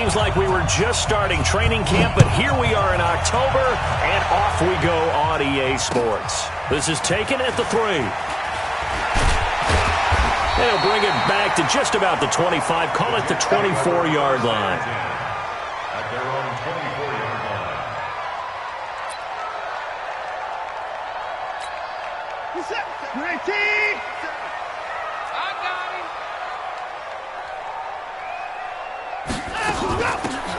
seems like we were just starting training camp, but here we are in October, and off we go on EA Sports. This is taken at the 3. And he'll bring it back to just about the 25, call it the 24-yard line. At their own 24-yard line. What's up? 19! I got him!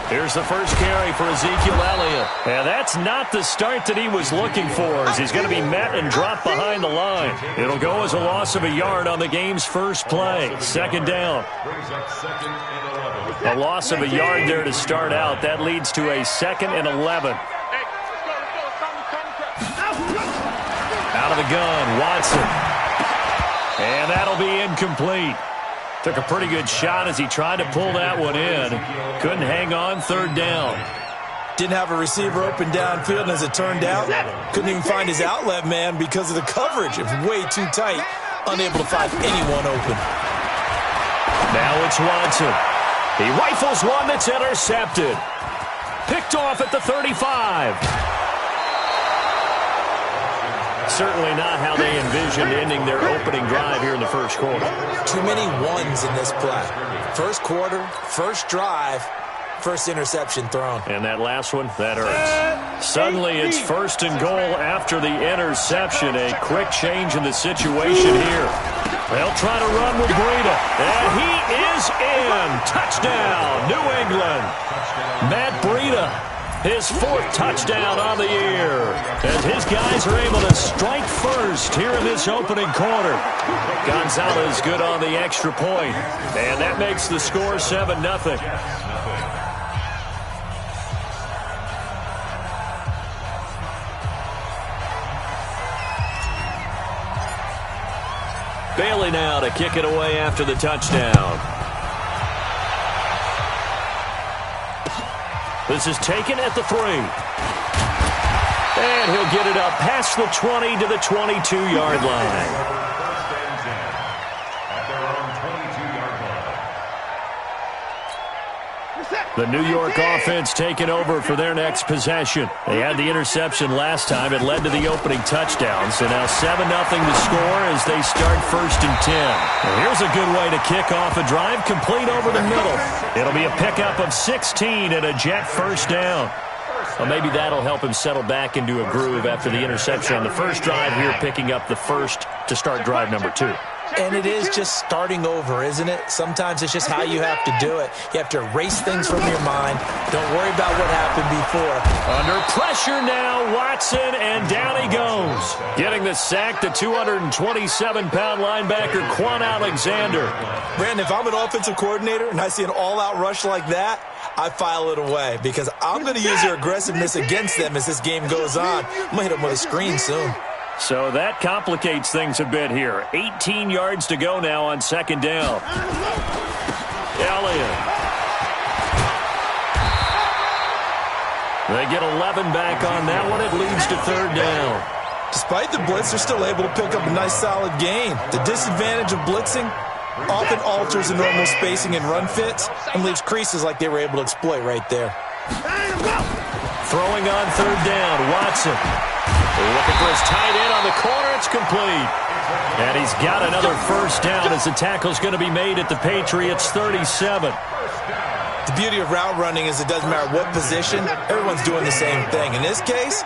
Here's the first carry for Ezekiel Elliott. And that's not the start that he was looking for, as he's going to be met and dropped behind the line. It'll go as a loss of a yard on the game's first play. Second down. A loss of a yard there to start out. That leads to a 2nd and 11. Out of the gun, Watson. And that'll be incomplete. Took a pretty good shot as he tried to pull that one in. Couldn't hang on, 3rd down. Didn't have a receiver open downfield, and as it turned out, couldn't even find his outlet man because of the coverage. It was way too tight. Unable to find anyone open. Now it's Watson. He rifles one that's intercepted. Picked off at the 35. Certainly not how they envisioned ending their opening drive here in the first quarter. Too many ones in this play. First quarter, first drive, first interception thrown. And that last one, that hurts. Suddenly it's 1st and goal after the interception. A quick change in the situation here. They'll try to run with Breida. And he is in. Touchdown, New England. Matt Breida. His 4th touchdown on the year, as his guys are able to strike first here in this opening quarter. Gonzalez good on the extra point, and that makes the score 7-0. Bailey now to kick it away after the touchdown. This is taken at the 3. And he'll get it up past the 20 to the 22-yard line. The New York offense taking over for their next possession. They had the interception last time. It led to the opening touchdown. So now 7-0 to score as they start 1st and 10. And here's a good way to kick off a drive complete over the middle. It'll be a pickup of 16 and a Jet first down. Well, maybe that'll help him settle back into a groove after the interception on the first drive here, picking up the first to start drive number 2. And it is just starting over, isn't it? Sometimes it's just how you have to do it. You have to erase things from your mind. Don't worry about what happened before. Under pressure now, Watson, and down he goes. Getting the sack, the 227-pound linebacker, Quan Alexander. Brandon, if I'm an offensive coordinator and I see an all-out rush like that, I file it away because I'm going to use their aggressiveness against them as this game goes on. I'm going to hit them with a screen soon. So that complicates things a bit here. 18 yards to go now on 2nd down. Elliott. They get 11 back on that one. It leads to 3rd down. Despite the blitz, they're still able to pick up a nice solid gain. The disadvantage of blitzing often alters the normal spacing and run fits and leaves creases like they were able to exploit right there. Throwing on 3rd down, Watson. Looking for his tight end on the corner. It's complete. And he's got another first down as the tackle's going to be made at the Patriots' 37. The beauty of route running is it doesn't matter what position, everyone's doing the same thing. In this case,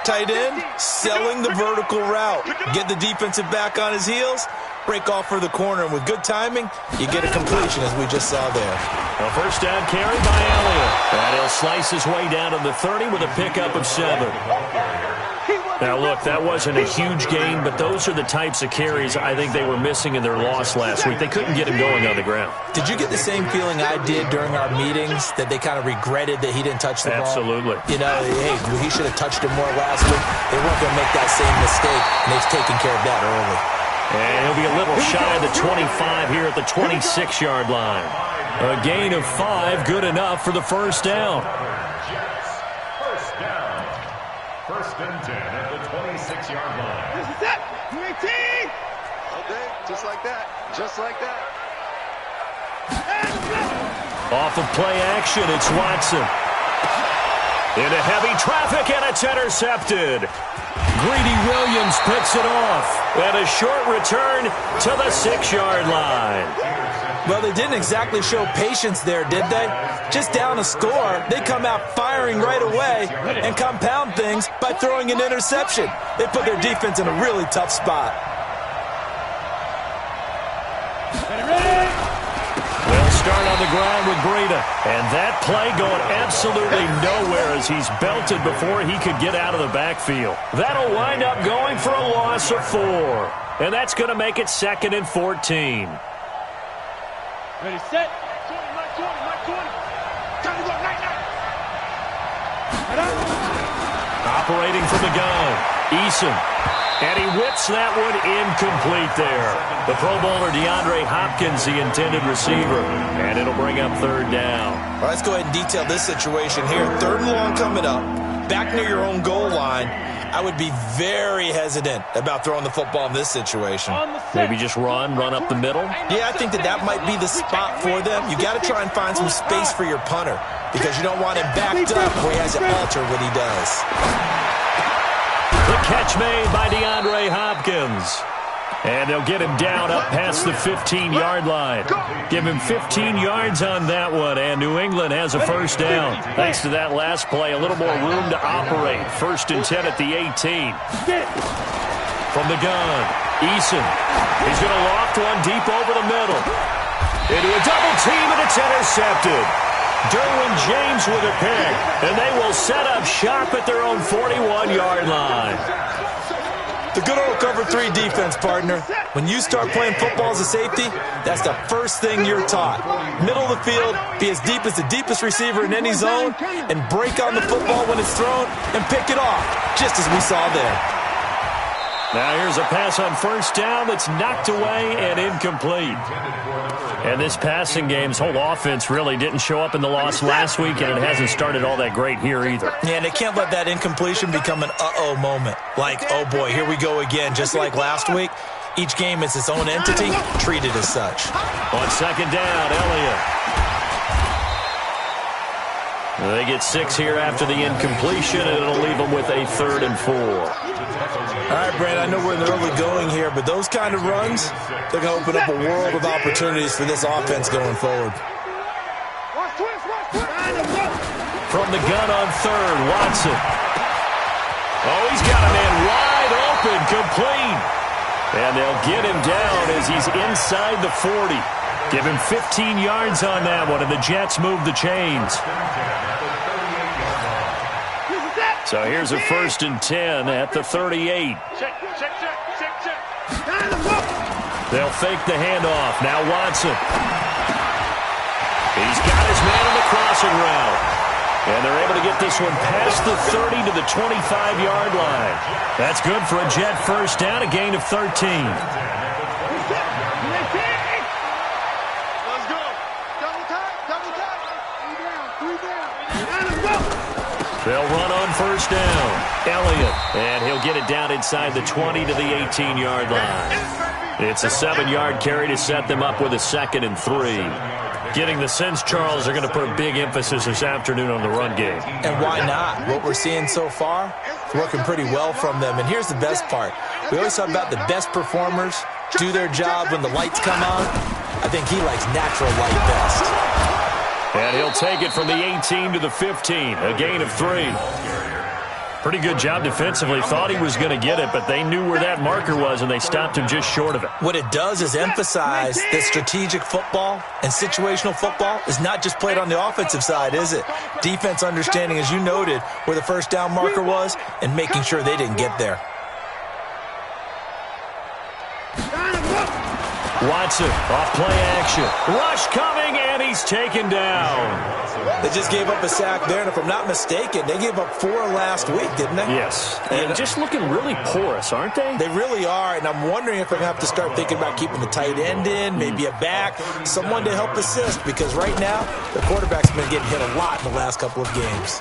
tight end, selling the vertical route. Get the defensive back on his heels, break off for the corner, and with good timing, you get a completion as we just saw there. A first down carry by Elliott. And he'll slice his way down to the 30 with a pickup of 7. Now, look, that wasn't a huge gain, but those are the types of carries I think they were missing in their loss last week. They couldn't get him going on the ground. Did you get the same feeling I did during our meetings, that they kind of regretted that he didn't touch the ball? Absolutely. You know, hey, he should have touched him more last week. They weren't going to make that same mistake, and they've taken care of that early. And he'll be a little shy of the 25 here at the 26-yard line. A gain of 5, good enough for the first down. First and 10 at the 26-yard line. This is it. 19. Okay, just like that. Just like that. Off of play action, it's Watson. Into heavy traffic, and it's intercepted. Greedy Williams picks it off. And a short return to the 6-yard line. Well, they didn't exactly show patience there, did they? Just down a score, they come out firing right away and compound things by throwing an interception. They put their defense in a really tough spot. They'll start on the ground with Breida. And that play going absolutely nowhere as he's belted before he could get out of the backfield. That'll wind up going for a loss of 4. And that's going to make it 2nd and 14. Ready, set. 20, Mike 20, Mike 20. Time to go, night. Operating from the gun, Eason. And he whips that one incomplete there. The Pro Bowler DeAndre Hopkins, the intended receiver. And it'll bring up 3rd down. All right, let's go ahead and detail this situation here. 3rd and long coming up. Back near your own goal line. I would be very hesitant about throwing the football in this situation. Maybe just run up the middle? Yeah, I think that might be the spot for them. You got to try and find some space for your punter because you don't want him backed up where he has to alter what he does. The catch made by DeAndre Hopkins. And they'll get him down up past the 15-yard line. Give him 15 yards on that one, and New England has a 1st down. Thanks to that last play, a little more room to operate. 1st and 10 at the 18. From the gun, Eason. He's going to loft one deep over the middle. Into a double team, and it's intercepted. Derwin James with a pick, and they will set up shop at their own 41-yard line. The good old cover 3 defense, partner. When you start playing football as a safety, that's the first thing you're taught. Middle of the field, be as deep as the deepest receiver in any zone, and break on the football when it's thrown and pick it off, just as we saw there. Now here's a pass on 1st down that's knocked away and incomplete. And this passing game's whole offense really didn't show up in the loss last week, and it hasn't started all that great here either. Yeah, and they can't let that incompletion become an uh-oh moment. Like, oh boy, here we go again, just like last week. Each game is its own entity, treated as such. On 2nd down, Elliott. They get 6 here after the incompletion, and it'll leave them with a 3rd and 4. All right, Brand, I know we're in the early going here, but those kind of runs, they're going to open up a world of opportunities for this offense going forward. From the gun on 3rd, Watson. Oh, he's got a man wide open, complete. And they'll get him down as he's inside the 40. Give him 15 yards on that one, and the Jets move the chains. So here's a 1st and 10 at the 38. They'll fake the handoff. Now Watson. He's got his man on the crossing route. And they're able to get this one past the 30 to the 25-yard line. That's good for a Jet 1st down, a gain of 13. They'll run on 1st down. Elliott, and he'll get it down inside the 20 to the 18-yard line. It's a 7-yard carry to set them up with a 2nd and 3. Getting the sense, Charles, are going to put a big emphasis this afternoon on the run game. And why not? What we're seeing so far is working pretty well from them. And here's the best part. We always talk about the best performers do their job when the lights come on. I think he likes natural light best. And he'll take it from the 18 to the 15, a gain of 3. Pretty good job defensively. Thought he was going to get it, but they knew where that marker was, and they stopped him just short of it. What it does is emphasize that strategic football and situational football is not just played on the offensive side, is it? Defense understanding, as you noted, where the 1st down marker was and making sure they didn't get there. Watson, off play action. Rush coming, and he's taken down. They just gave up a sack there, and if I'm not mistaken, they gave up 4 last week, didn't they? Yes. And just looking really porous, aren't they? They really are, and I'm wondering if I'm going to have to start thinking about keeping the tight end in, maybe a back, someone to help assist, because right now, the quarterback's been getting hit a lot in the last couple of games.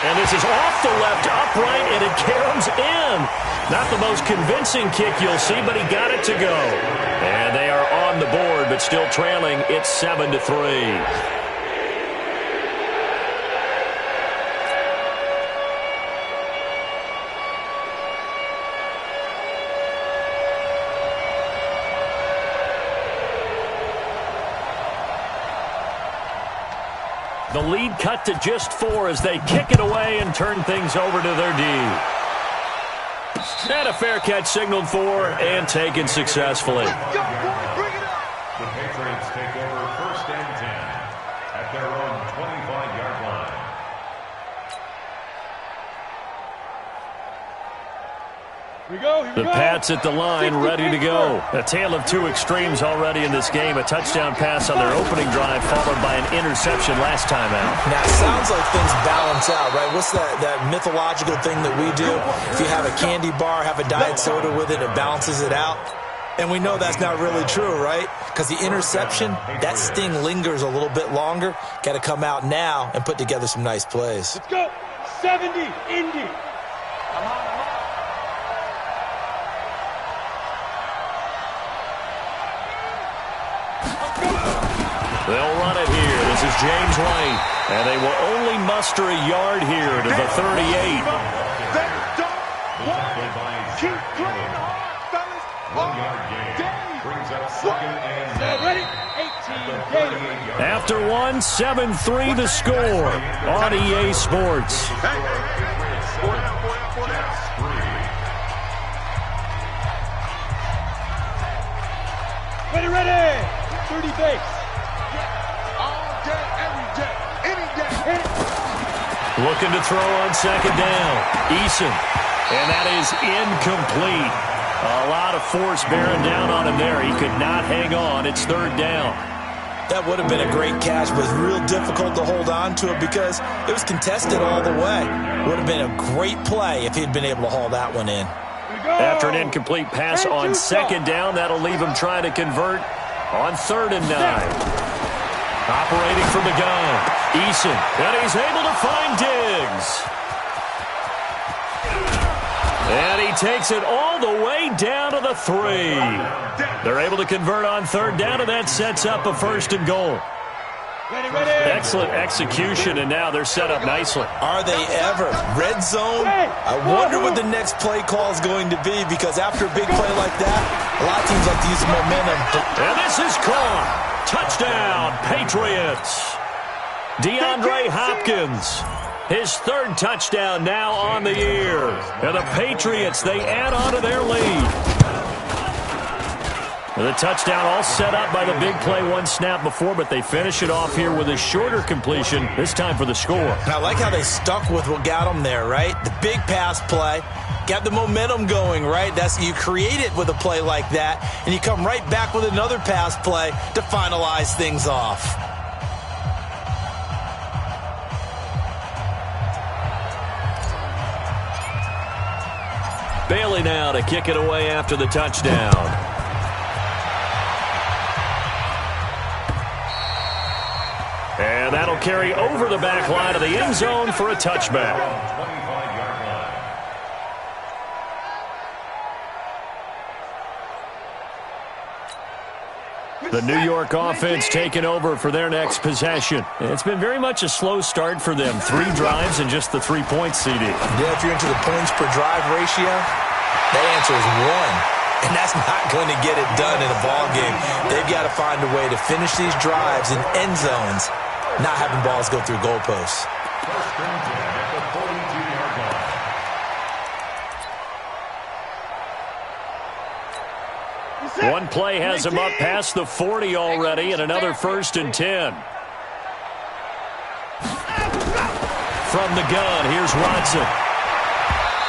And this is off the left upright, and it caroms in. Not the most convincing kick you'll see, but he got it to go. And they are on the board, but still trailing. It's 7-3. The lead cut to just 4 as they kick it away and turn things over to their D. And a fair catch signaled for and taken successfully. The Patriots take over 1st and 10 at their own 25-yard line. The Pats at the line, ready to go. A tale of two extremes already in this game. A touchdown pass on their opening drive, followed by an interception last time out. Now, it sounds like things balance out, right? What's that mythological thing that we do? If you have a candy bar, have a diet soda with it, it balances it out. And we know that's not really true, right? Because the interception, that sting lingers a little bit longer. Got to come out now and put together some nice plays. Let's go. 70, Indy. They'll run it here. This is James White. And they will only muster a yard here to the 38. Keep playing hard, fellas. 1-yard gain brings up 2nd and 9. Ready? 18. After 1, 7-3 the score on EA Sports. Ready. 30 base. All day, every day, any day. Hit it. Looking to throw on 2nd down. Eason. And that is incomplete. A lot of force bearing down on him there. He could not hang on. It's 3rd down. That would have been a great catch, but it was real difficult to hold on to it because it was contested all the way. Would have been a great play if he'd been able to haul that one in. After an incomplete pass on 2nd down, that'll leave him trying to convert on 3rd and 9. Operating from the gun, Eason, and he's able to find Diggs. And he takes it all the way down to the 3. They're able to convert on 3rd down, and that sets up a 1st and goal. Excellent execution, and now they're set up nicely. Are they ever? Red zone? I wonder what the next play call is going to be, because after a big play like that, a lot of teams like to use the momentum. And this is caught. Touchdown, Patriots. DeAndre Hopkins, his 3rd touchdown now on the year. And the Patriots, they add on to their lead. The touchdown all set up by the big play 1 snap before, but they finish it off here with a shorter completion, this time for the score. And I like how they stuck with what got them there, right? The big pass play, got the momentum going, right? You create it with a play like that, and you come right back with another pass play to finalize things off. Bailey now to kick it away after the touchdown. And that'll carry over the back line of the end zone for a touchback. The New York offense taking over for their next possession. It's been very much a slow start for them. 3 drives and just the 3 points, CD. Yeah, if you're into the points per drive ratio, that answer is 1. And that's not going to get it done in a ball game. They've got to find a way to finish these drives in end zones, not having balls go through goalposts. 1st and 10 at the 42-yard line. One play has him up past the 40 already, and another 1st and 10. From the gun, here's Watson.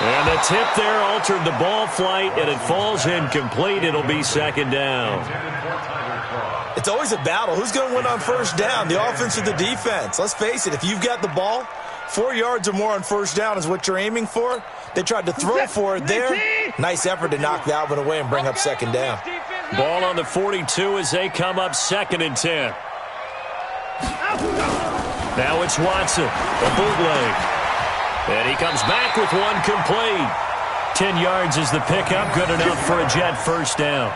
And the tip there altered the ball flight, and it falls incomplete. It'll be 2nd down. It's always a battle. Who's going to win on 1st down, the offense or the defense? Let's face it, if you've got the ball, 4 yards or more on 1st down is what you're aiming for. They tried to throw for it there. Nice effort to knock that one away and bring up 2nd down. Ball on the 42 as they come up 2nd and 10. Now it's Watson, a bootleg. And he comes back with one complete. 10 yards is the pickup, good enough for a Jet 1st down.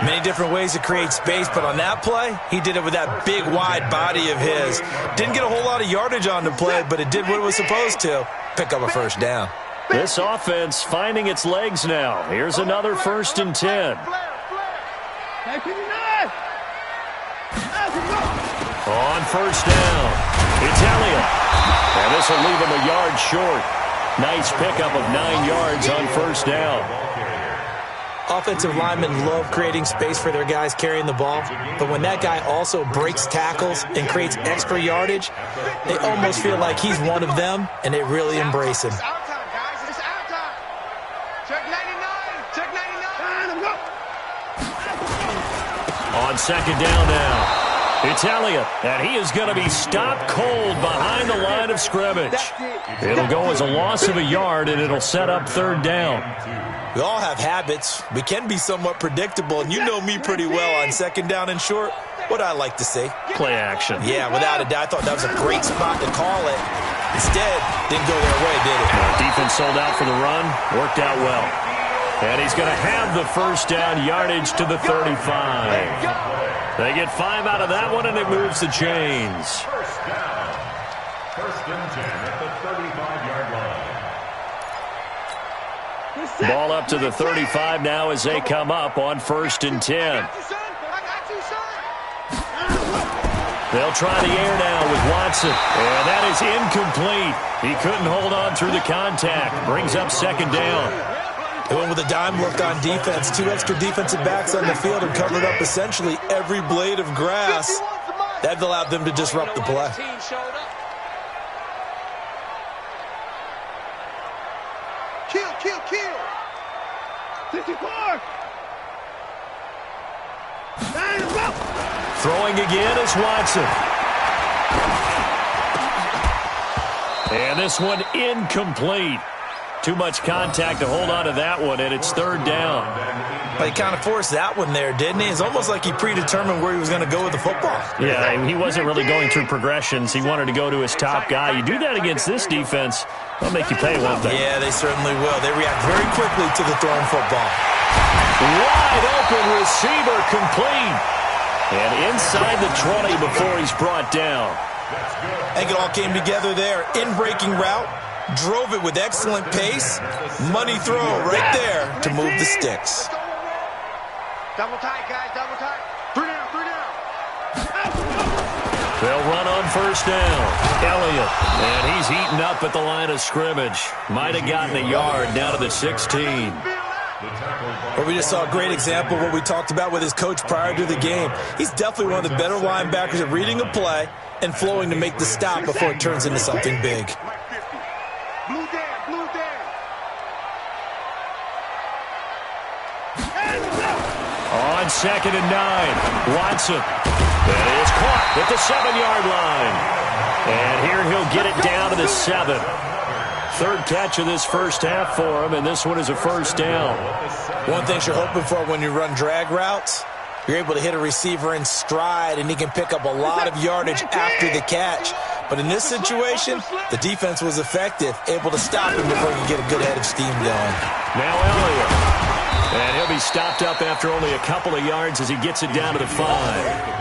Many different ways to create space, but on that play, he did it with that big, wide body of his. Didn't get a whole lot of yardage on the play, but it did what it was supposed to. Pick up a 1st down. This offense finding its legs now. Here's another 1st and 10. On 1st down. this will leave him a yard short. Nice pickup of 9 yards on first down. Offensive linemen love creating space for their guys carrying the ball, but when that guy also breaks tackles and creates extra yardage, they almost feel like he's one of them, and they really embrace him. It's our time, guys. It's our time. Check 99. Check 99. On second down now. It's Elliott, and he is going to be stopped cold behind the line of scrimmage. It'll go as a loss of a yard, and it'll set up third down. We all have habits. We can be somewhat predictable, and you know me pretty well on second down and short. What I like to say? Play action. Yeah, without a doubt. I thought that was a great spot to call it. Instead, didn't go their way, did it? Defense sold out for the run. Worked out well. And he's going to have the first down, yardage to the 35. They get 5 out of that one, and it moves the chains. First down. First and 10 at the 35-yard line. Ball up to the 35 now as they come up on first and 10. They'll try the air now with Watson. And that is incomplete. He couldn't hold on through the contact. Brings up second down. They went with a dime look on defense. 2 extra defensive backs on the field and covered up essentially every blade of grass. That allowed them to disrupt the play. Kill, kill, kill. 64. Throwing again is Watson. And this one incomplete. Too much contact to hold on to that one, and it's third down. But he kind of forced that one there, didn't he? It's almost like he predetermined where he was going to go with the football. Yeah, he wasn't really going through progressions. He wanted to go to his top guy. You do that against this defense, they'll make you pay, won't they? Yeah, they certainly will. They react very quickly to the thrown football. Wide open receiver complete. And inside the 20 before he's brought down. I think it all came together there. In-breaking route. Drove it with excellent pace. Money throw right there to move the sticks. Double tight, guys. Double tight. 3 down, 3 down. They'll run on first down. Elliott. And he's eaten up at the line of scrimmage. Might have gotten a yard down to the 16. Well, we just saw a great example of what we talked about with his coach prior to the game. He's definitely one of the better linebackers at reading a play and flowing to make the stop before it turns into something big. Blue down, blue down. On second and 9, Watson. That is caught at the 7-yard line. And here he'll get it down to the 7. Third catch of this first half for him, and this one is a first down. One thing you're hoping for when you run drag routes, you're able to hit a receiver in stride, and he can pick up a lot of yardage after the catch. But in this situation, the defense was effective, able to stop him before he could get a good head of steam going. Now Elliott. And he'll be stopped up after only a couple of yards as he gets it down to the 5.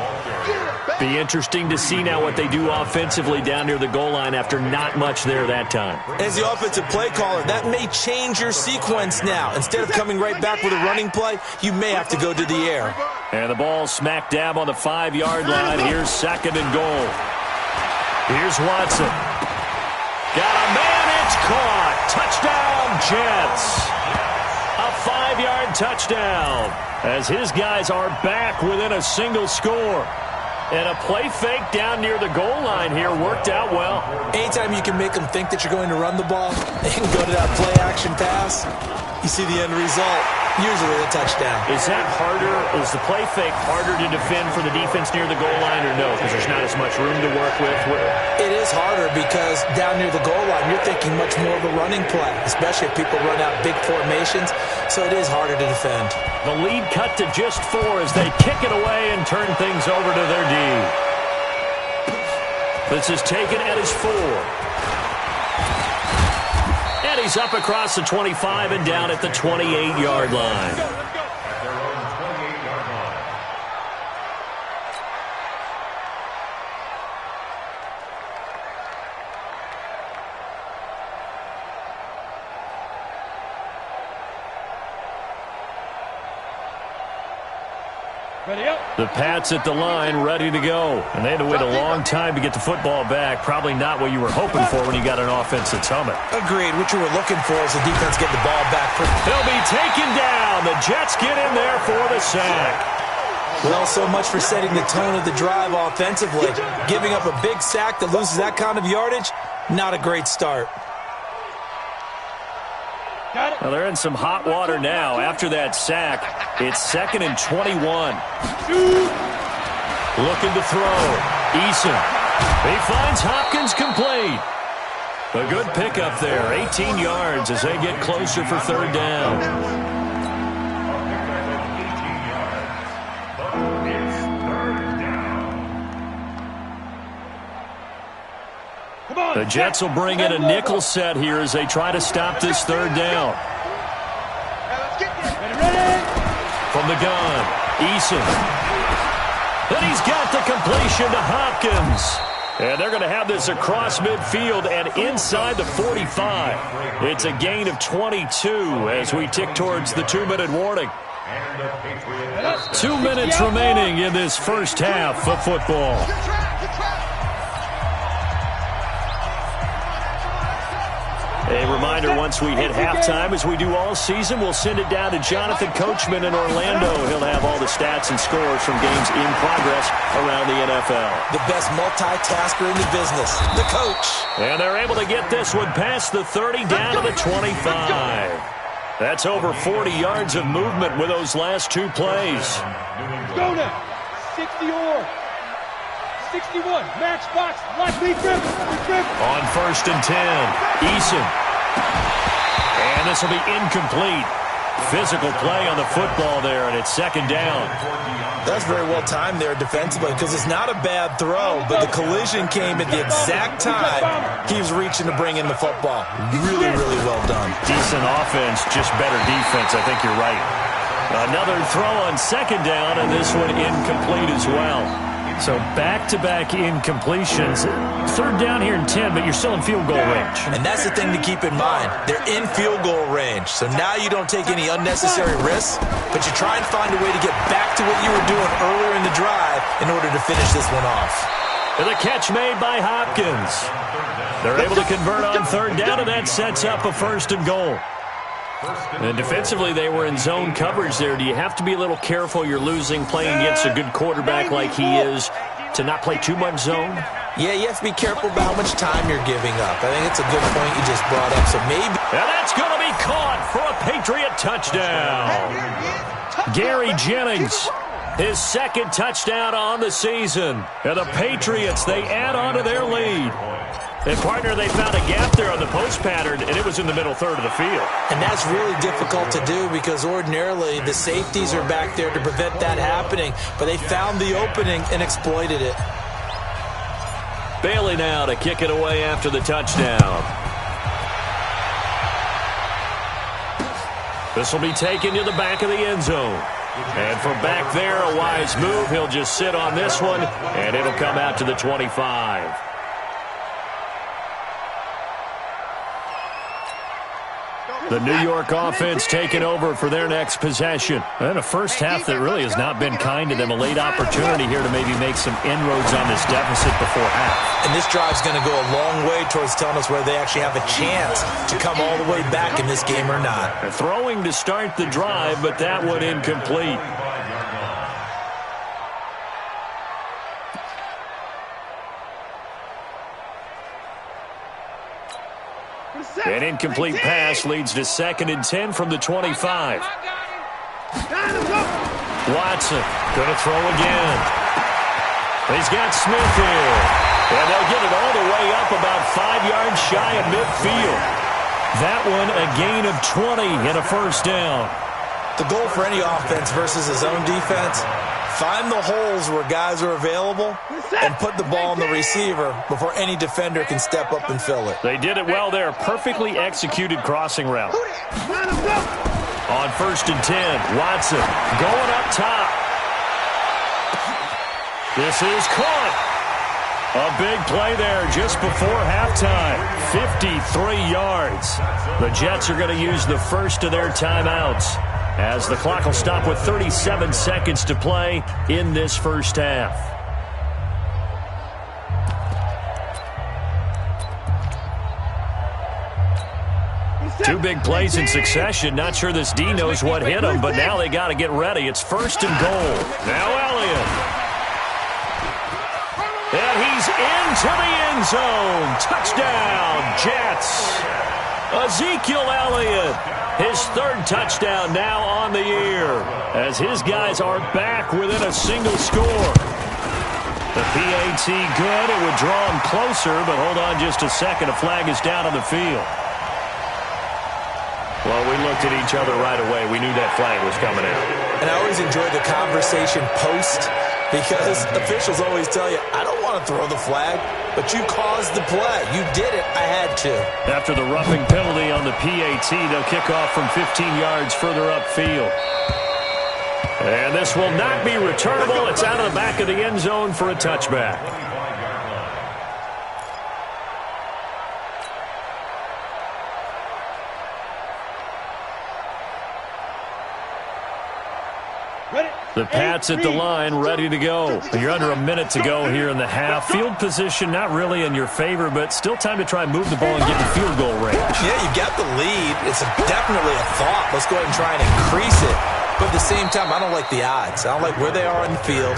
Be interesting to see now what they do offensively down near the goal line after not much there that time. As the offensive play caller, that may change your sequence now. Instead of coming right back with a running play, you may have to go to the air. And the ball smack dab on the 5-yard line. Here's second and goal. Here's Watson. Got a man, it's caught. Touchdown, Jets. A 5-yard touchdown as his guys are back within a single score. And a play fake down near the goal line here worked out well. Anytime you can make them think that you're going to run the ball, they can go to that play-action pass. You see the end result, usually a touchdown. Is that harder? Is the play fake harder to defend for the defense near the goal line or no? Because there's not as much room to work with? It is harder because down near the goal line, you're thinking much more of a running play, especially if people run out big formations. So it is harder to defend. The lead cut to just 4 as they kick it away and turn things over to their D. This is taken at his 4. And he's up across the 25 and down at the 28-yard line. The Pats at the line, ready to go. And they had to wait a long time to get the football back. Probably not what you were hoping for when you got an offense that's humming. Agreed. What you were looking for is the defense getting the ball back. They'll be taken down. The Jets get in there for the sack. Well, so much for setting the tone of the drive offensively. Giving up a big sack that loses that kind of yardage, not a great start. Well, they're in some hot water now. After that sack, it's 2nd and 21. Looking to throw. Eason. He finds Hopkins complete. A good pickup there. 18 yards as they get closer for 3rd down. The Jets will bring in a nickel set here as they try to stop this 3rd down. From the gun, Eason. Then he's got the completion to Hopkins. And they're going to have this across midfield and inside the 45. It's a gain of 22 as we tick towards the 2-minute warning. 2 minutes remaining in this first half of football. A reminder, once we hit halftime, as we do all season, we'll send it down to Jonathan Coachman in Orlando. He'll have all the stats and scores from games in progress around the NFL. The best multitasker in the business, the coach. And they're able to get this one past the 30 down to the 25. That's over 40 yards of movement with those last 2 plays. Go now. 60 or 61. Match box. Watch me grip. On 1st and 10. Eason. And this will be incomplete. Physical play on the football there, and it's 2nd down. That's very well timed there defensively because it's not a bad throw, but the collision came at the exact time he was reaching to bring in the football. Really, really well done. Decent offense, just better defense. I think you're right. Another throw on 2nd down, and this one incomplete as well. So back-to-back incompletions. 3rd down here in 10, but you're still in field goal range. And that's the thing to keep in mind. They're in field goal range. So now you don't take any unnecessary risks, but you try and find a way to get back to what you were doing earlier in the drive in order to finish this one off. And the catch made by Hopkins. They're able to convert on 3rd down, and that sets up a 1st and goal. And defensively, they were in zone coverage there. Do you have to be a little careful you're losing playing against a good quarterback like he is to not play too much zone? Yeah, you have to be careful about how much time you're giving up. I think it's a good point you just brought up. So maybe... And that's going to be caught for a Patriot touchdown. Gary Jennings, his 2nd touchdown on the season. And the Patriots, they add on to their lead. And, partner, they found a gap there on the post pattern, and it was in the middle 3rd of the field. And that's really difficult to do because ordinarily the safeties are back there to prevent that happening. But they found the opening and exploited it. Bailey now to kick it away after the touchdown. This will be taken to the back of the end zone. And from back there, a wise move. He'll just sit on this one, and it'll come out to the 25. The New York offense taking over for their next possession. And a first half that really has not been kind to them. A late opportunity here to maybe make some inroads on this deficit before half. And this drive's going to go a long way towards telling us whether they actually have a chance to come all the way back in this game or not. Throwing to start the drive, but that one incomplete. An incomplete pass leads to 2nd and 10 from the 25. Watson going to throw again. He's got Smith here. And they'll get it all the way up about 5 yards shy of midfield. That one a gain of 20 and a 1st down. The goal for any offense versus his own defense, find the holes where guys are available and put the ball on the receiver before any defender can step up and fill it. They did it well there. Perfectly executed crossing route. On 1st and 10, Watson going up top. This is caught. A big play there just before halftime. 53 yards. The Jets are going to use the first of their timeouts. as the clock will stop with 37 seconds to play in this first half. Two big plays in succession. Not sure this D knows what hit him, but now they got to get ready. It's first and goal. Now Elliott. And he's into the end zone. Touchdown, Jets. Ezekiel Elliott, his third touchdown now on the year, as his guys are back within a single score. The PAT good. It would draw him closer, but hold on just a second. A flag is down on the field. Well, we looked at each other right away. We knew that flag was coming out. And I always enjoy the conversation post, because officials always tell you, I don't want to throw the flag, but you caused the play. You did it. I had to. After the roughing penalty on the PAT, they'll kick off from 15 yards further upfield. And this will not be returnable. It's out of the back of the end zone for a touchback. The Pats at the line, ready to go. You're under a minute to go here in the half. Field position not really in your favor, but still time to try and move the ball and get in field goal range. Yeah, you got the lead. It's definitely a thought. Let's go ahead and try and increase it. But at the same time, I don't like the odds. I don't like where they are in the field.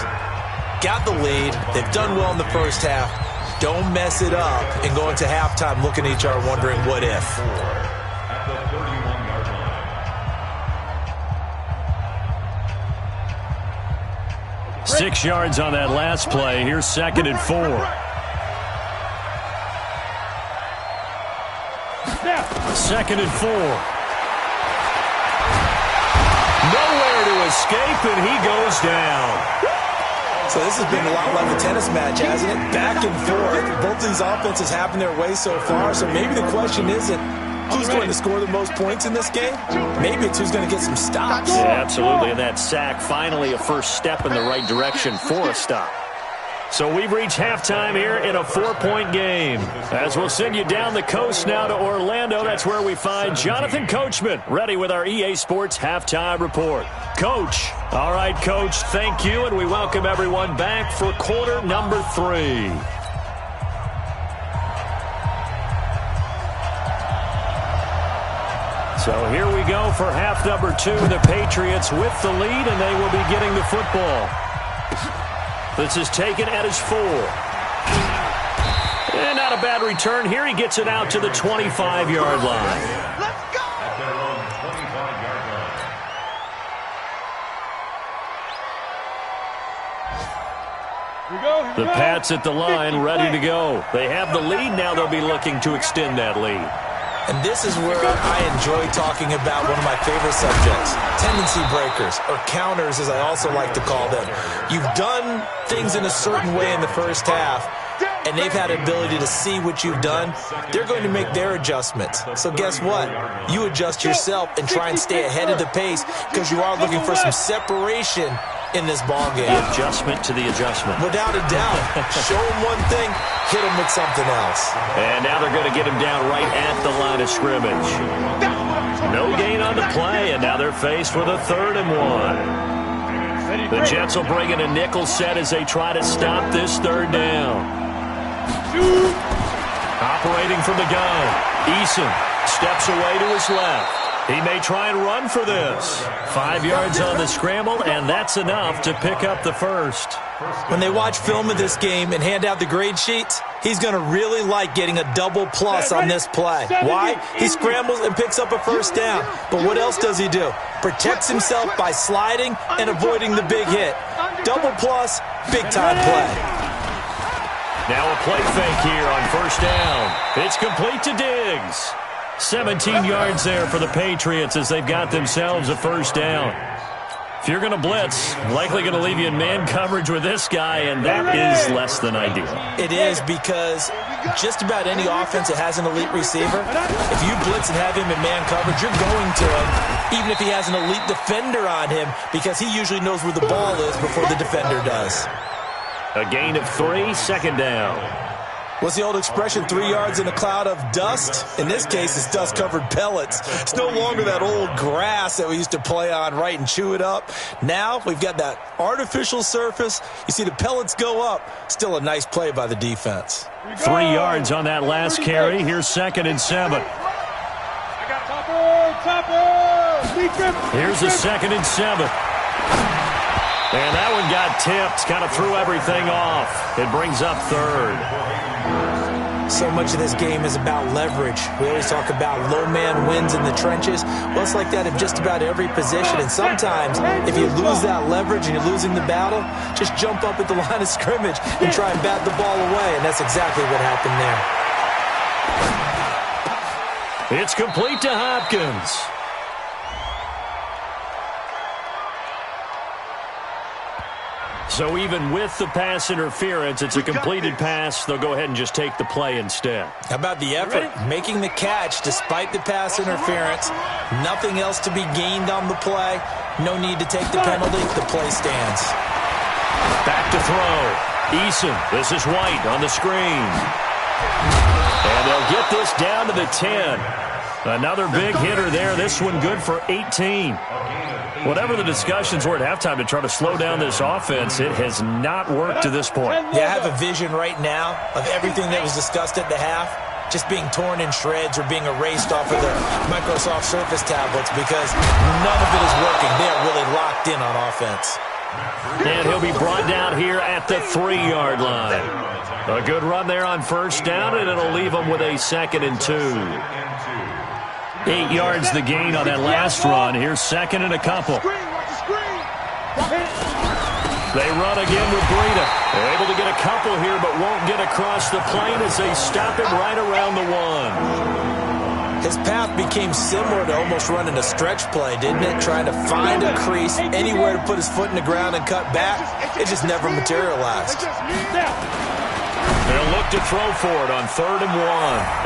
Got the lead. They've done well in the first half. Don't mess it up and go into halftime looking at each other wondering what if. 6 yards on that last play. Here's 2nd and 4. Second and 4. Nowhere to escape, and he goes down. So this has been a lot like a tennis match, hasn't it? Back and forth. Both of these offenses having their way so far, so maybe the question isn't who's going to score the most points in this game. Maybe it's who's going to get some stops. Yeah, absolutely. And that sack, finally a first step in the right direction for a stop. So we've reached halftime here in a 4-point game. As we'll send you down the coast now to Orlando, that's where we find Jonathan Coachman, ready with our EA Sports Halftime Report. Coach. All right, Coach, thank you, and we welcome everyone back for quarter number 3. So here we go for half number 2. The Patriots with the lead, and they will be getting the football. This is taken at his 4. And not a bad return here. He gets it out to the 25-yard line. Let's go! At their own 25-yard line. The Pats at the line, ready to go. They have the lead. Now they'll be looking to extend that lead. And this is where I enjoy talking about one of my favorite subjects, tendency breakers, or counters as I also like to call them. You've done things in a certain way in the first half, and they've had the ability to see what you've done. They're going to make their adjustments. So guess what? You adjust yourself and try and stay ahead of the pace because you are looking for some separation in this ball game. The adjustment to the adjustment. Without a doubt. Show them one thing, hit them with something else. And now they're going to get him down right at the line of scrimmage. No gain on the play, and now they're faced with a 3rd and 1. The Jets will bring in a nickel set as they try to stop this 3rd down. Operating from the gun, Eason steps away to his left. He may try and run for this. 5 yards on the scramble, and that's enough to pick up the first. When they watch film of this game and hand out the grade sheets, he's going to really like getting a double plus on this play. Why? He scrambles and picks up a first down. But what else does he do? Protects himself by sliding and avoiding the big hit. Double plus, big-time play. Now a play fake here on first down. It's complete to Diggs. 17 yards there for the Patriots as they've got themselves a first down. If you're going to blitz, likely going to leave you in man coverage with this guy, and that is less than ideal. It is, because just about any offense that has an elite receiver, if you blitz and have him in man coverage, you're going to him, even if he has an elite defender on him, because he usually knows where the ball is before the defender does. A gain of 3, 2nd down. What's the old expression, 3 yards in a cloud of dust? In this case, it's dust-covered pellets. It's no longer that old grass that we used to play on, right, and chew it up. Now we've got that artificial surface. You see the pellets go up. Still a nice play by the defense. 3 yards on that last carry. Here's 2nd and 7. Here's a 2nd and 7. And that one got tipped, kind of threw everything off. It brings up 3rd. So much of this game is about leverage. We always talk about low man wins in the trenches. Well, it's like that in just about every position. And sometimes, if you lose that leverage and you're losing the battle, just jump up at the line of scrimmage and try and bat the ball away. And that's exactly what happened there. It's complete to Hopkins. So even with the pass interference, it's a completed pass. They'll go ahead and just take the play instead. How about the effort? Making the catch despite the pass interference. Nothing else to be gained on the play. No need to take the penalty. The play stands. Back to throw. Eason. This is White on the screen. And they'll get this down to the 10. Another big hitter there. This one good for 18. Whatever the discussions were at halftime to try to slow down this offense, it has not worked to this point. Yeah, I have a vision right now of everything that was discussed at the half just being torn in shreds or being erased off of the Microsoft Surface tablets because none of it is working. They are really locked in on offense. And he'll be brought down here at the 3-yard line. A good run there on 1st down, and it'll leave them with a 2nd and 2. 8 yards the gain on that last run. Here's 2nd and a couple. They run again with Breida. They're able to get a couple here, but won't get across the plane as they stop him right around the 1. His path became similar to almost running a stretch play, didn't it? Trying to find a crease, anywhere to put his foot in the ground and cut back. It just never materialized. They'll look to throw for it on 3rd and 1.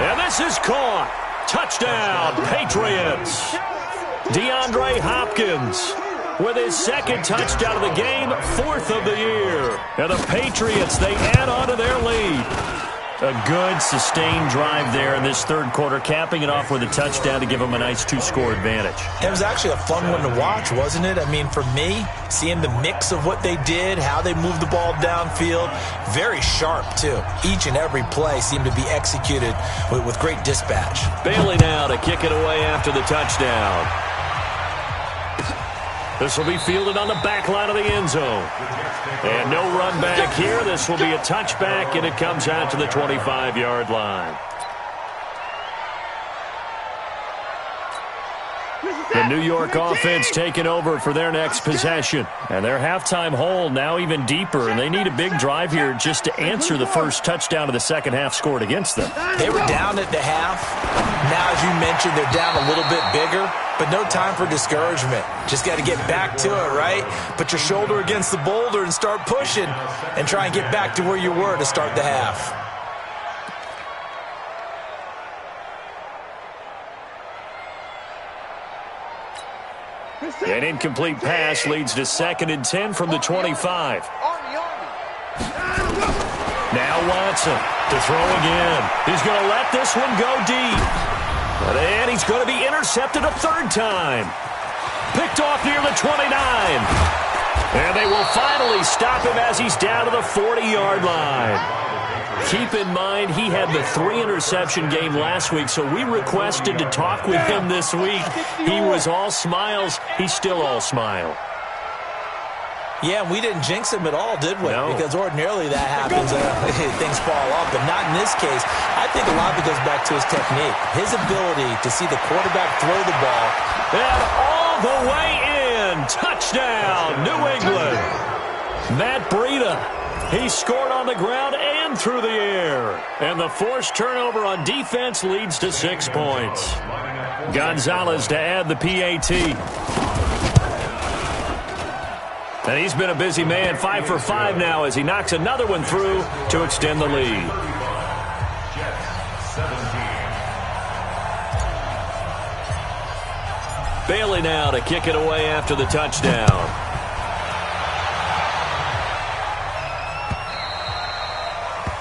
And this is caught. Touchdown, Patriots. DeAndre Hopkins with his 2nd touchdown of the game, 4th of the year. And the Patriots, they add on to their lead. A good, sustained drive there in this 3rd quarter, capping it off with a touchdown to give them a nice 2-score advantage. It was actually a fun one to watch, wasn't it? I mean, for me, seeing the mix of what they did, how they moved the ball downfield, very sharp, too. Each and every play seemed to be executed with great dispatch. Bailey now to kick it away after the touchdown. This will be fielded on the back line of the end zone. And no run back here. This will be a touchback, and it comes out to the 25-yard line. The New York offense taking over for their next possession. And their halftime hole now even deeper, and they need a big drive here just to answer the first touchdown of the second half scored against them. They were down at the half. Now, as you mentioned, they're down a little bit bigger, but no time for discouragement. Just got to get back to it, right? Put your shoulder against the boulder and start pushing and try and get back to where you were to start the half. An incomplete pass leads to 2nd and 10 from the 25. Now Watson to throw again. He's going to let this one go deep. And he's going to be intercepted a 3rd time. Picked off near the 29. And they will finally stop him as he's down to the 40-yard line. Keep in mind, he had the 3-interception game last week, so we requested to talk with him this week. He was all smiles. He's still all smile. Yeah, we didn't jinx him at all, did we? No. Because ordinarily that happens. Things fall off, but not in this case. I think a lot of it goes back to his technique. His ability to see the quarterback throw the ball. And all the way in. Touchdown, New England. Matt Breida. He scored on the ground and through the air. And the forced turnover on defense leads to 6 points. Gonzalez to add the PAT. And he's been a busy man, 5 for 5 now as he knocks another one through to extend the lead. Bailey now to kick it away after the touchdown.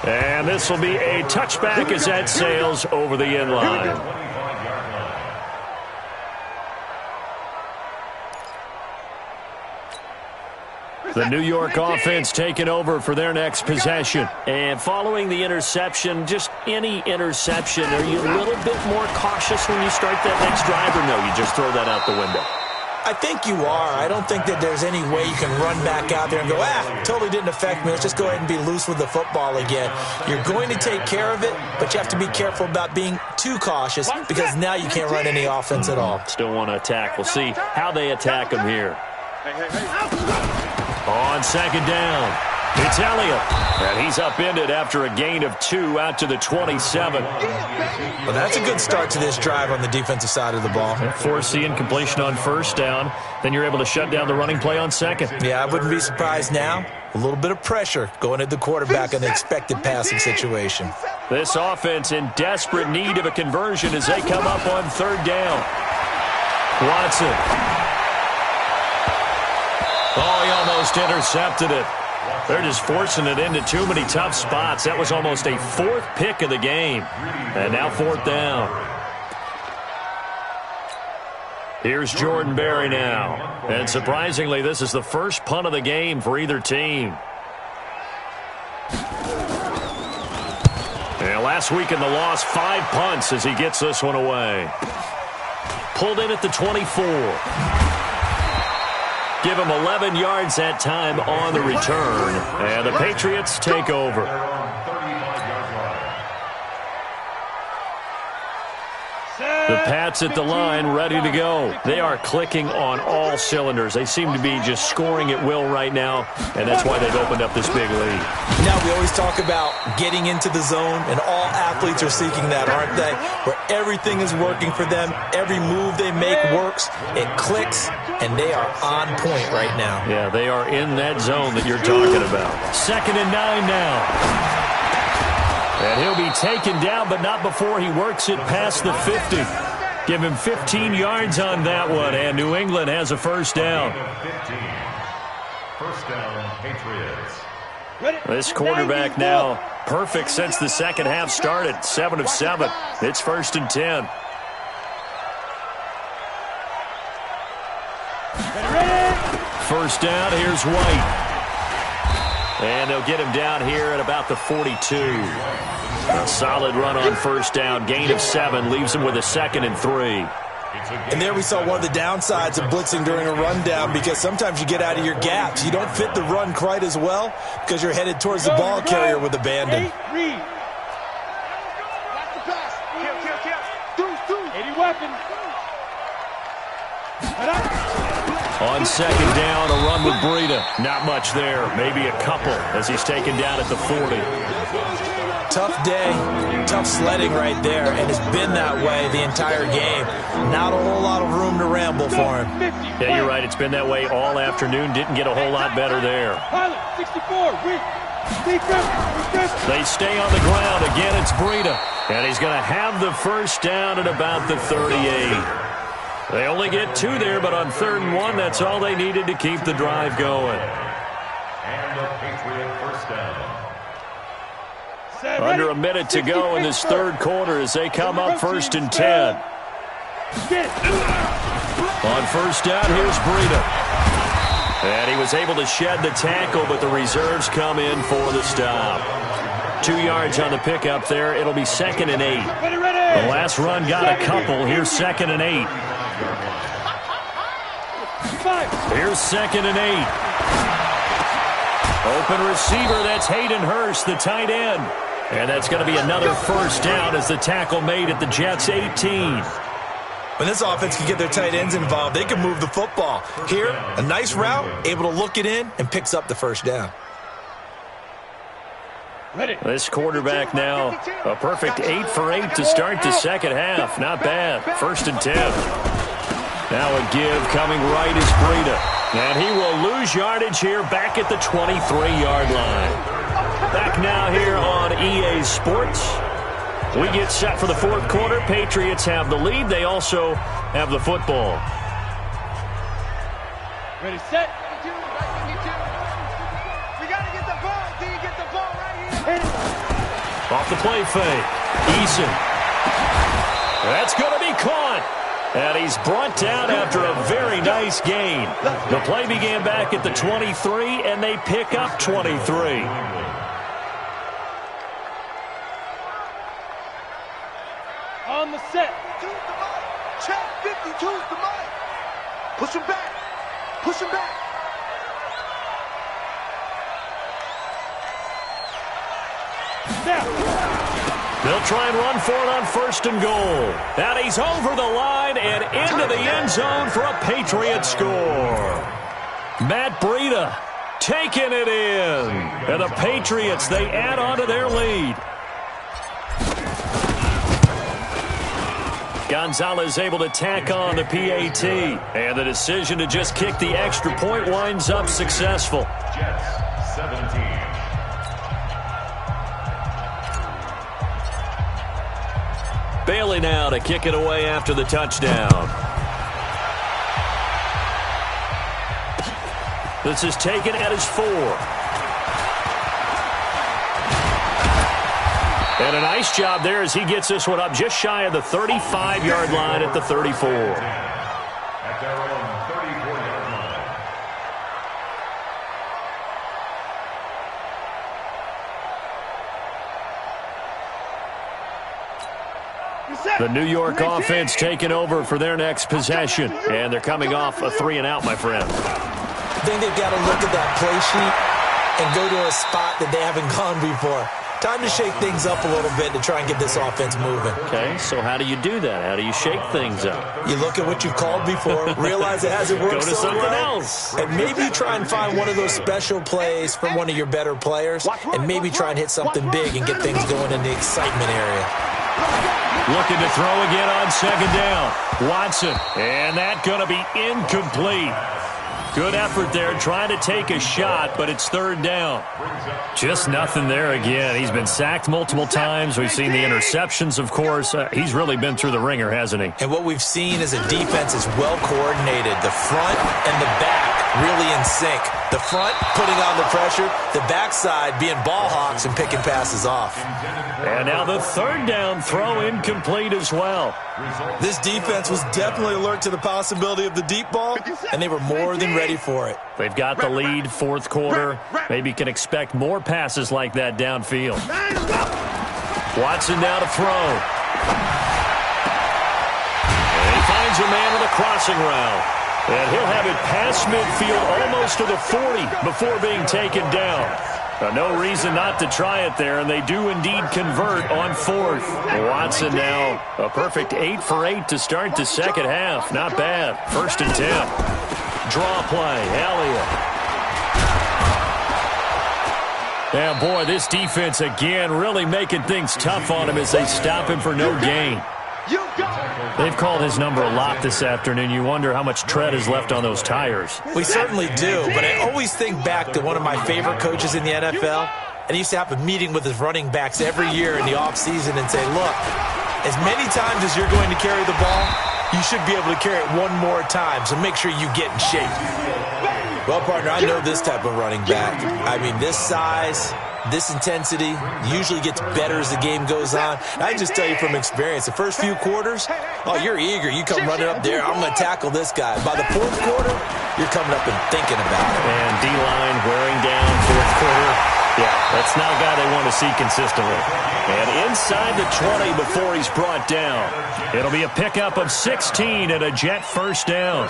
And And this will be a touchback as that sails over the end line. The New York offense taking over for their next possession. And following the interception, just any interception, are you a little bit more cautious when you start that next drive, or no, you just throw that out the window? I think you are. I don't think that there's any way you can run back out there and go, totally didn't affect me. Let's just go ahead and be loose with the football again. You're going to take care of it, but you have to be careful about being too cautious because now you can't run any offense at all. Still want to attack. We'll see how they attack him here. On second down, it's Elliott. And he's upended after a gain of 2 out to the 27. Well, that's a good start to this drive on the defensive side of the ball. Force the incompletion on first down. Then you're able to shut down the running play on second. Yeah, I wouldn't be surprised now. A little bit of pressure going at the quarterback in the expected passing situation. This offense in desperate need of a conversion as they come up on third down. Watson. Oh, he almost intercepted it. They're just forcing it into too many tough spots. That was almost a 4th pick of the game. And now 4th down. Here's Jordan Berry now. And surprisingly, this is the first punt of the game for either team. And last week in the loss, 5 punts as he gets this one away. Pulled in at the 24. Give him 11 yards that time on the return. And the Patriots take over. The Pats at the line, ready to go. They are clicking on all cylinders. They seem to be just scoring at will right now, and that's why they've opened up this big lead. Now, we always talk about getting into the zone, and all athletes are seeking that, aren't they? Where everything is working for them. Every move they make works. It clicks, and they are on point right now. Yeah, they are in that zone that you're talking about. 2nd and 9 now. And he'll be taken down, but not before he works it past the 50. Give him 15 yards on that one, and New England has a first down. First down, Patriots. This quarterback now perfect since the second half started. 7 of 7. It's 1st and 10. First down, here's White. And they'll get him down here at about the 42. A solid run on first down. Gain of 7 leaves him with a 2nd and 3. And there we saw one of the downsides of blitzing during a rundown, because sometimes you get out of your gaps. You don't fit the run quite as well because you're headed towards the ball carrier with abandon. On second down, a run with Breida. Not much there. Maybe a couple as he's taken down at the 40. Tough day, tough sledding right there, and it's been that way the entire game. Not a whole lot of room to ramble for him. Yeah, you're right. It's been that way all afternoon. Didn't get a whole lot better there. They stay on the ground. Again, it's Breida. And he's going to have the first down at about the 38. They only get 2 there, but on 3rd and 1, that's all they needed to keep the drive going. And the Patriot first down. Under a minute to go in this 3rd quarter as they come up 1st and 10. On first down, here's Breida. And he was able to shed the tackle, but the reserves come in for the stop. 2 yards on the pickup there. It'll be 2nd and 8. The last run got a couple. Here's 2nd and 8. Here's 2nd and 8. Open receiver, that's Hayden Hurst, the tight end. And that's going to be another first down as the tackle made at the Jets' 18. When this offense can get their tight ends involved, they can move the football. Here, a nice route, able to look it in, and picks up the first down. This quarterback now, a perfect 8 for 8 to start the second half. Not bad. 1st and 10. Now a give coming right is Breida. And he will lose yardage here back at the 23-yard line. Back now here on EA Sports. We get set for the 4th quarter. Patriots have the lead. They also have the football. Ready, set. We got to get the ball. Do you get the ball right here? Off the play fake. Eason. That's going to be caught. And he's brought down after a very nice gain. The play began back at the 23, and they pick up 23. On the set. Check 52's the mic. Push him back. Push him back. Now. They'll try and run for it on 1st and goal. And he's over the line and into the end zone for a Patriot score. Matt Breida taking it in. And the Patriots, they add on to their lead. Gonzalez able to tack on the PAT. And the decision to just kick the extra point winds up successful. Jets, 17. Bailey now to kick it away after the touchdown. This is taken at his 4. And a nice job there as he gets this one up just shy of the 35-yard line at the 34. At their own 34-yard line. The New York offense taking over for their next possession. And they're coming off a 3-and-out, my friend. I think they've got to look at that play sheet and go to a spot that they haven't gone before. Time to shake things up a little bit to try and get this offense moving. Okay, so how do you do that? How do you shake things up? You look at what you've called before, realize it hasn't worked Go to so something well, else. and maybe try and find one of those special plays from one of your better players, and maybe try and hit something big and get things going in the excitement area. Looking to throw again on 2nd down. Watson, and that going to be incomplete. Good effort there, trying to take a shot, but it's 3rd down. Just nothing there again. He's been sacked multiple times. We've seen the interceptions, of course. He's really been through the ringer, hasn't he? And what we've seen is a defense is well coordinated. The front and the back really in sync. The front putting on the pressure, the backside being ball hawks and picking passes off. And now the 3rd down throw incomplete as well. This defense was definitely alert to the possibility of the deep ball, and they were more than ready for it. They've got the lead, 4th quarter. Maybe can expect more passes like that downfield. Watson now to throw. And he finds a man with a crossing route. And he'll have it past midfield almost to the 40 before being taken down. No reason not to try it there, and they do indeed convert on 4th. Watson now a perfect 8 for 8 to start the second half. Not bad. 1st and 10. Draw play. Elliott. Yeah, boy, this defense again really making things tough on him as they stop him for no gain. They've called his number a lot this afternoon. You wonder how much tread is left on those tires. We certainly do, but I always think back to one of my favorite coaches in the NFL, and he used to have a meeting with his running backs every year in the offseason and say, look, as many times as you're going to carry the ball, you should be able to carry it one more time, so make sure you get in shape. Well, partner, I know this type of running back. I mean, this size, this intensity usually gets better as the game goes on. And I just tell you from experience, the first few quarters, oh, you're eager. You come running up there, I'm going to tackle this guy. By the 4th quarter, you're coming up and thinking about it. And D-line wearing down 4th quarter. Yeah, that's not a guy they want to see consistently. And inside the 20 before he's brought down. It'll be a pickup of 16 and a Jet 1st down.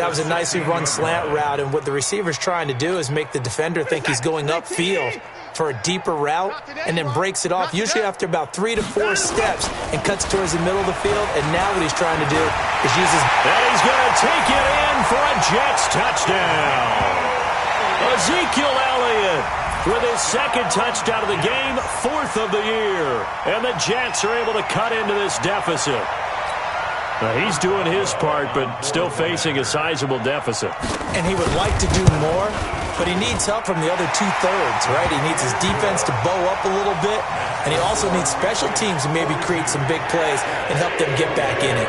That was a nicely run slant route, and what the receiver's trying to do is make the defender think he's going upfield for a deeper route and then breaks it off, usually after about 3 to 4 steps, and cuts towards the middle of the field. And now what he's trying to do is use his... And he's going to take it in for a Jets touchdown. Ezekiel Elliott with his 2nd touchdown of the game, 4th of the year. And the Jets are able to cut into this deficit. He's doing his part, but still facing a sizable deficit. And he would like to do more, but he needs help from the other 2/3, right? He needs his defense to bow up a little bit, and he also needs special teams to maybe create some big plays and help them get back in it.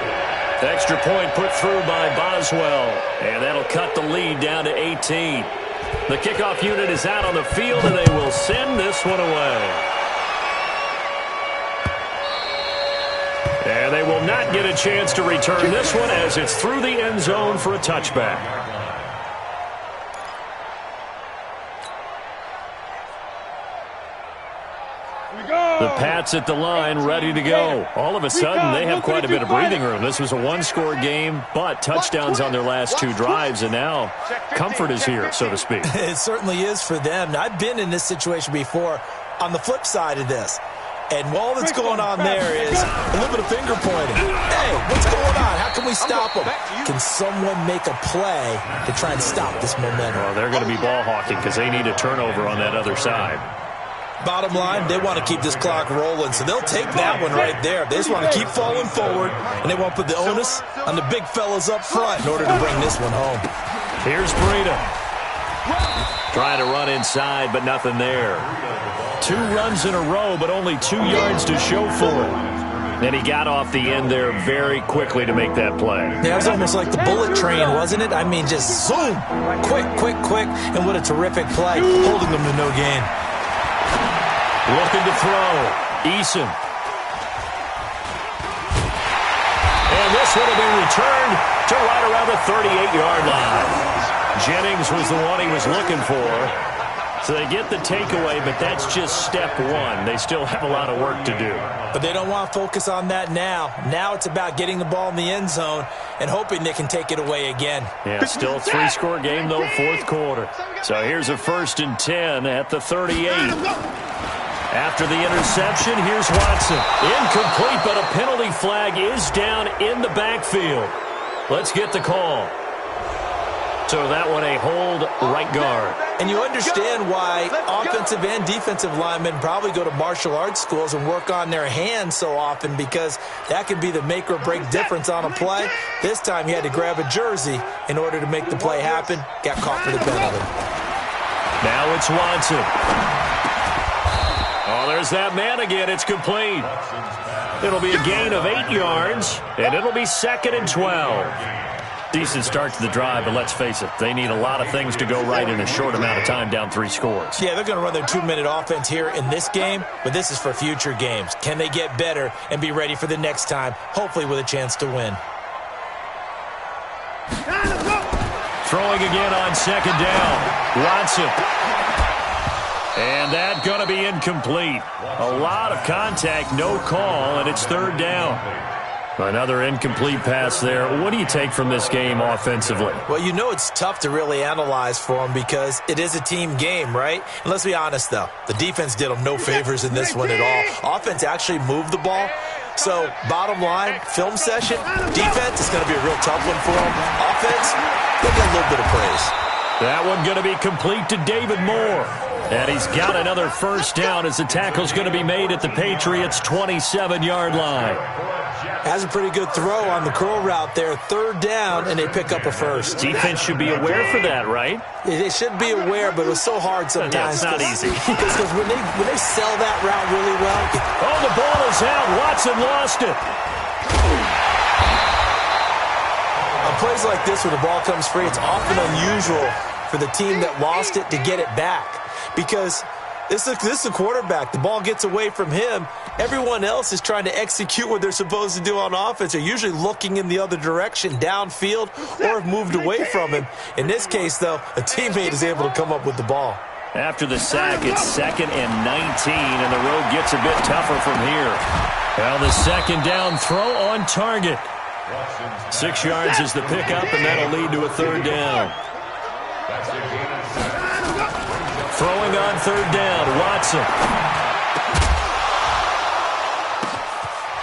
Extra point put through by Boswell, and that'll cut the lead down to 18. The kickoff unit is out on the field, and they will send this one away. And they will not get a chance to return this one as it's through the end zone for a touchback. The Pats at the line, ready to go. All of a sudden, they have quite a bit of breathing room. This was a one-score game, but touchdowns on their last 2 drives, and now comfort is here, so to speak. It certainly is for them. I've been in this situation before on the flip side of this. And all that's going on there is a little bit of finger pointing. Hey, what's going on? How can we stop them? Can someone make a play to try and stop this momentum? Well, they're going to be ball hawking because they need a turnover on that other side. Bottom line, they want to keep this clock rolling, so they'll take that one right there. They just want to keep falling forward, and they want to put the onus on the big fellas up front in order to bring this one home. Here's Breida. Trying to run inside, but nothing there. 2 runs in a row, but only 2 yards to show for it. And he got off the end there very quickly to make that play. Yeah, it was almost like the bullet train, wasn't it? I mean, just zoom, quick, quick, quick, and what a terrific play, holding them to no gain. Looking to throw. Eason. And this one will be returned to right around the 38-yard line. Jennings was the one he was looking for. So they get the takeaway, but that's just step 1. They still have a lot of work to do. But they don't want to focus on that now. Now it's about getting the ball in the end zone and hoping they can take it away again. Yeah, still a 3-score game, though, 4th quarter. So here's a 1st and 10 at the 38. After the interception, here's Watson. Incomplete, but a penalty flag is down in the backfield. Let's get the call. So that one a hold right guard. And you understand why offensive and defensive linemen probably go to martial arts schools and work on their hands so often, because that can be the make or break difference on a play. This time he had to grab a jersey in order to make the play happen. Got caught for the penalty. Now it's Watson. Oh, there's that man again. It's complete. It'll be a gain of 8 yards, and it'll be 2nd and 12. Decent start to the drive, but let's face it, they need a lot of things to go right in a short amount of time, down 3 scores. Yeah, they're going to run their 2-minute offense here in this game, but this is for future games. Can they get better and be ready for the next time, hopefully with a chance to win? Throwing again on 2nd down. Watson. And that's going to be incomplete. A lot of contact, no call, and it's 3rd down. Another incomplete pass there. What do you take from this game offensively? Well, you know it's tough to really analyze for them because it is a team game, right? And let's be honest, though. The defense did them no favors in this one at all. Offense actually moved the ball. So, bottom line, film session, defense is going to be a real tough one for them. Offense, they'll get a little bit of praise. That one going to be complete to David Moore. And he's got another 1st down as the tackle's going to be made at the Patriots' 27-yard line. Has a pretty good throw on the curl route there. 3rd down, and they pick up a 1st. Defense should be aware for that, right? They should be aware, but it was so hard sometimes. Yeah, it's not easy. Because when they sell that route really well. Oh, the ball is out. Watson lost it. On plays like this, when the ball comes free, it's often unusual for the team that lost it to get it back. Because this is a quarterback. The ball gets away from him. Everyone else is trying to execute what they're supposed to do on offense. They're usually looking in the other direction, downfield, or have moved away from him. In this case, though, a teammate is able to come up with the ball. After the sack, it's 2nd and 19, and the road gets a bit tougher from here. Well, the 2nd down throw on target. 6 yards is the pickup, and that'll lead to a 3rd down. Throwing on 3rd down, Watson.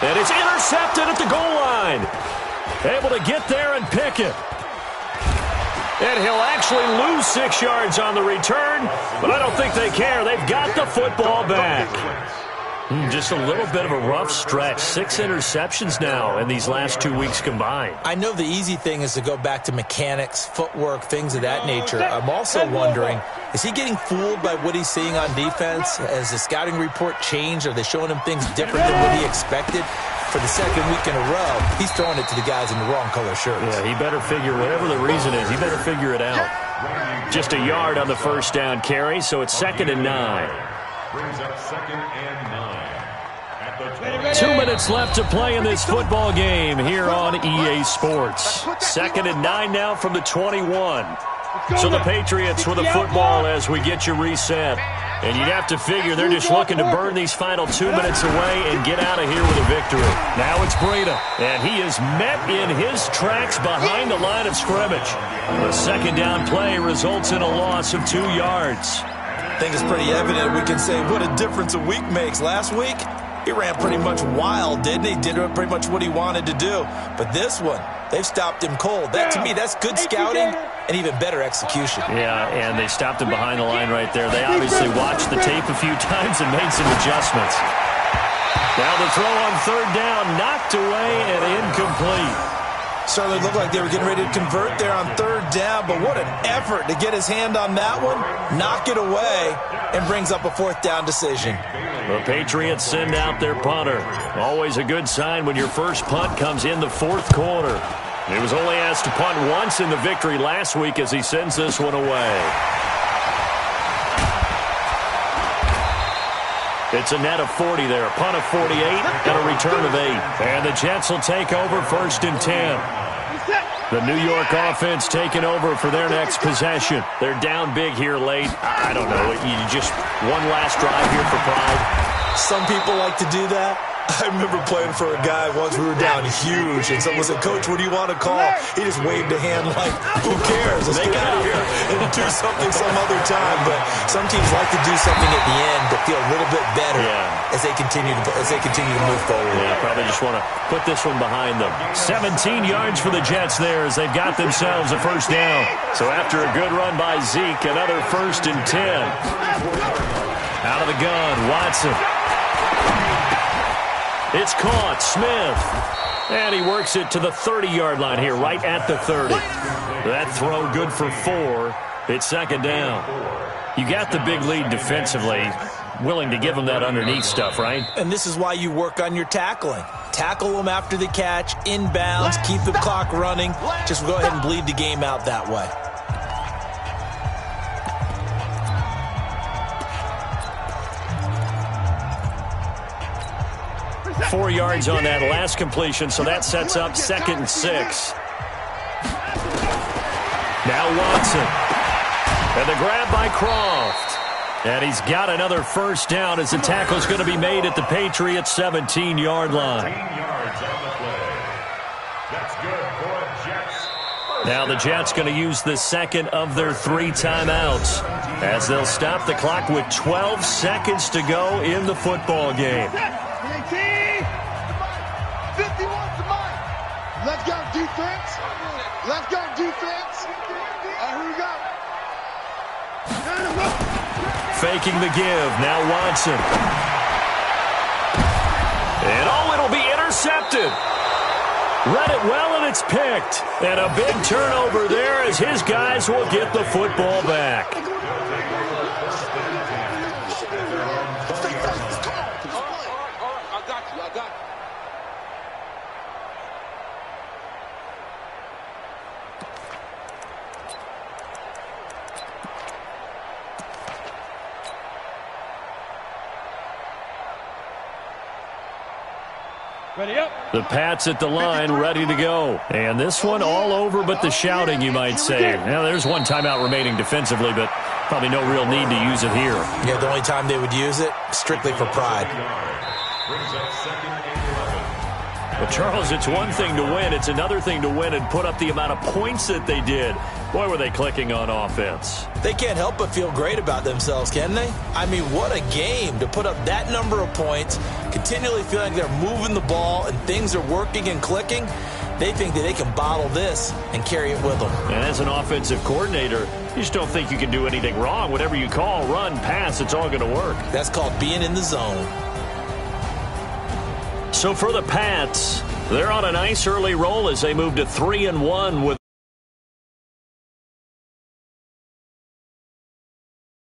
And it's intercepted at the goal line. Able to get there and pick it. And he'll actually lose 6 yards on the return, but I don't think they care. They've got the football back. Just a little bit of a rough stretch. 6 interceptions now in these last 2 weeks combined. I know the easy thing is to go back to mechanics, footwork, things of that nature. I'm also wondering, is he getting fooled by what he's seeing on defense? Has the scouting report changed? Are they showing him things different than what he expected? For the 2nd week in a row, he's throwing it to the guys in the wrong color shirts. Yeah, he better figure, whatever the reason is, he better figure it out. Just a yard on the 1st down carry, so it's 2nd and 9. Brings up 2nd and 9 at 2 minutes left to play in this football game here on EA Sports. 2nd and 9 now from the 21. So the Patriots with the football as we get you reset. And you'd have to figure they're just looking to burn these final 2 minutes away and get out of here with a victory. Now it's Breida, and he is met in his tracks behind the line of scrimmage. The second down play results in a loss of 2 yards. I think it's pretty evident we can say what a difference a week makes. Last week, he ran pretty much wild, didn't he? Did pretty much what he wanted to do. But this one, they've stopped him cold. That, to me, that's good scouting and even better execution. Yeah, and they stopped him behind the line right there. They obviously watched the tape a few times and made some adjustments. Now the throw on 3rd down, knocked away and incomplete. Certainly looked like they were getting ready to convert there on 3rd down, but what an effort to get his hand on that one, knock it away, and brings up a 4th down decision. The Patriots send out their punter. Always a good sign when your first punt comes in the 4th quarter. He was only asked to punt once in the victory last week as he sends this one away. It's a net of 40 there, a punt of 48, and a return of 8. And the Jets will take over 1st and 10. The New York offense taking over for their next possession. They're down big here late. I don't know. You just one last drive here for pride. Some people like to do that. I remember playing for a guy once. We were down huge, and someone said, "Coach, what do you want to call?" He just waved a hand like, "Who cares? Let's get out of here and do something some other time." But some teams like to do something at the end to feel a little bit better as they continue to move forward. Yeah, probably just want to put this one behind them. 17 yards for the Jets there as they've got themselves a 1st down. So after a good run by Zeke, another 1st and 10. Out of the gun, Watson. It's caught, Smith. And he works it to the 30-yard line here, right at the 30. That throw good for 4. It's 2nd down. You got the big lead defensively. Willing to give them that underneath stuff, right? And this is why you work on your tackling. Tackle them after the catch, inbounds, keep the clock running. Just go ahead and bleed the game out that way. 4 yards on that last completion, so that sets up 2nd and 6. Now Watson. And the grab by Croft. And he's got another 1st down as the tackle's going to be made at the Patriots' 17-yard line. Now the Jets going to use the 2nd of their 3 timeouts as they'll stop the clock with 12 seconds to go in the football game. 51's the mic. Let's go, defense. Let's go, defense. Here we go. Faking the give. Now Watson. And it'll be intercepted. Read it well, and it's picked. And a big turnover there as his guys will get the football back. Ready up. The Pats at the line, ready to go. And this one all over but the shouting, you might say. Now, there's one timeout remaining defensively, but probably no real need to use it here. Yeah, the only time they would use it, strictly for pride. Well, Charles, it's one thing to win. It's another thing to win and put up the amount of points that they did. Boy, were they clicking on offense. They can't help but feel great about themselves, can they? I mean, what a game to put up that number of points, continually feeling like they're moving the ball and things are working and clicking. They think that they can bottle this and carry it with them. And as an offensive coordinator, you just don't think you can do anything wrong. Whatever you call, run, pass, it's all going to work. That's called being in the zone. So for the Pats, they're on a nice early roll as they move to 3-1 with